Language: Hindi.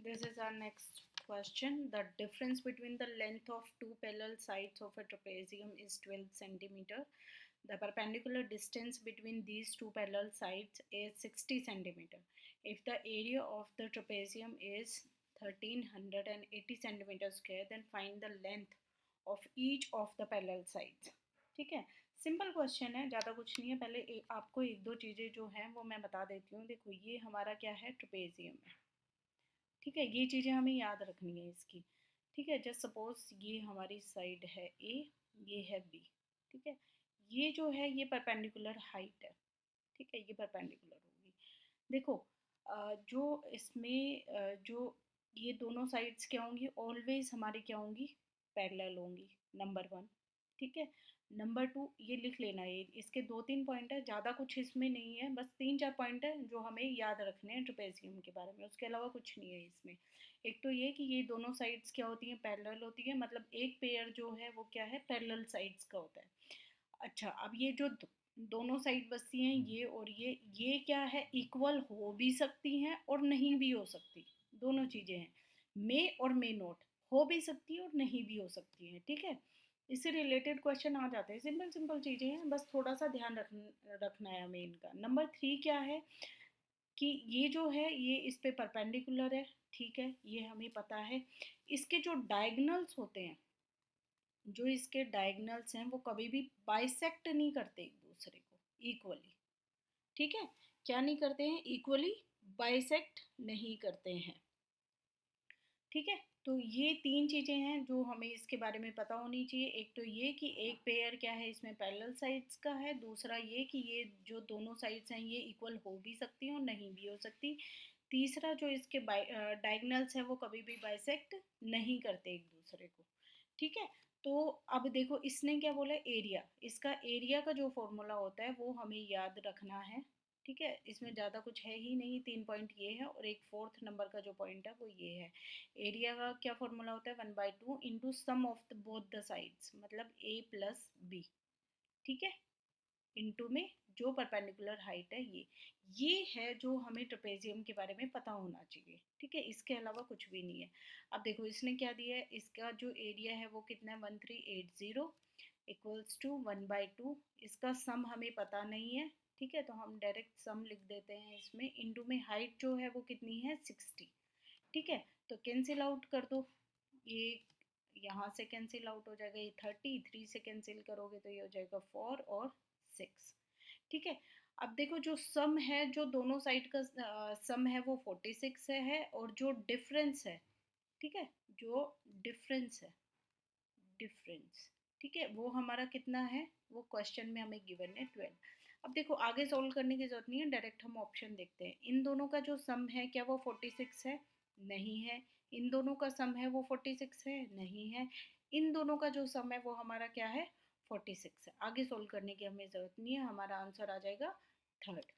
This is our next question. The difference between the length of two parallel sides of a trapezium is 12 centimeter. The perpendicular distance between these two parallel sides is 60 centimeter. If the area of the trapezium is 1380 centimeter square, then find the length of each of the parallel sides. ठीक है, सिंपल क्वेश्चन है, ज़्यादा कुछ नहीं है. पहले आपको एक दो चीज़ें जो हैं वो मैं बता देती हूँ. देखो, ये हमारा क्या है, ट्रपेजियम है. ठीक है, ये चीज़ें हमें याद रखनी है इसकी. ठीक है, जस्ट सपोज ये हमारी साइड है ए, ये है बी. ठीक है, ये जो है ये परपेंडिकुलर हाइट है. ठीक है, ये परपेंडिकुलर होगी. देखो, जो इसमें जो ये दोनों साइड्स क्या होंगी, ऑलवेज हमारी क्या होंगी, पैरेलल होंगी. Number one. ठीक है. नंबर टू, ये लिख लेना, ये इसके दो तीन पॉइंट है, ज़्यादा कुछ इसमें नहीं है, बस तीन चार पॉइंट है जो हमें याद रखने हैं ट्रेपेजियम के बारे में, उसके अलावा कुछ नहीं है इसमें. एक तो ये कि ये दोनों साइड्स क्या होती हैं, पैरेलल होती है, मतलब एक पेयर जो है वो क्या है, पैरेलल साइड्स का होता है. अच्छा, अब ये जो दोनों साइड बचती हैं, ये और ये क्या है, इक्वल हो भी सकती हैं और नहीं भी हो सकती. दोनों चीज़ें हैं, मे और मे नोट, हो भी सकती है और नहीं भी हो सकती हैं. ठीक है, इससे रिलेटेड क्वेश्चन आ जाते हैं. सिंपल सिंपल चीज़ें हैं, बस थोड़ा सा ध्यान रखना है हमें इनका. नंबर थ्री क्या है कि ये जो है ये इस पे परपेंडिकुलर है. ठीक है, ये हमें पता है. इसके जो डायगनल्स होते हैं, जो इसके डायगनल्स हैं, वो कभी भी बाइसेक्ट नहीं करते एक दूसरे को इक्वली. ठीक है, क्या नहीं करते हैं, इक्वली बाइसेक्ट नहीं करते हैं. ठीक है, तो ये तीन चीज़ें हैं जो हमें इसके बारे में पता होनी चाहिए. एक तो ये कि एक पेयर क्या है, इसमें पैरेलल साइड्स का है. दूसरा ये कि ये जो दोनों साइड्स हैं ये इक्वल हो भी सकती हैं और नहीं भी हो सकती. तीसरा, जो इसके डायगनल्स हैं वो कभी भी बाइसेक्ट नहीं करते एक दूसरे को. ठीक है, तो अब देखो इसने क्या बोला, एरिया. इसका एरिया का जो फॉर्मूला होता है वो हमें याद रखना है. ठीक है, इसमें ज़्यादा कुछ है ही नहीं. तीन पॉइंट ये है और एक फोर्थ नंबर का जो पॉइंट है वो ये है. एरिया का क्या फॉर्मूला होता है, 1/2 into sum of the both the sides, मतलब ए प्लस बी. ठीक है, इंटू में जो परपेंडिकुलर हाइट है ये है जो हमें ट्रेपेजियम के बारे में पता होना चाहिए. ठीक है, इसके अलावा कुछ भी नहीं है. अब देखो इसने क्या दिया है, इसका जो एरिया है वो कितना है, 1380 इक्वल्स टू 1/2. इसका सम हमें पता नहीं है. ठीक है, तो हम डायरेक्ट सम लिख देते हैं इसमें. इंटू में हाइट जो है वो कितनी है, 60. ठीक है, तो कैंसिल आउट कर दो. ये यहाँ से कैंसिल आउट हो जाएगा, ये 33 से कैंसिल करोगे तो ये हो जाएगा 4 और 6. ठीक है, अब देखो जो सम है, जो दोनों साइड का सम है वो 46 है, और जो डिफरेंस है, ठीक है, जो डिफरेंस है, डिफरेंस, ठीक है, वो हमारा कितना है, वो क्वेश्चन में हमें गिवन है 12. अब देखो आगे सॉल्व करने की जरूरत नहीं है, डायरेक्ट हम ऑप्शन देखते हैं. इन दोनों का जो सम है क्या वो 46 है, नहीं है. इन दोनों का सम है वो 46 है, नहीं है. इन दोनों का जो सम है वो हमारा क्या है, 46 है. आगे सॉल्व करने की हमें ज़रूरत नहीं है, हमारा आंसर आ जाएगा थर्ड.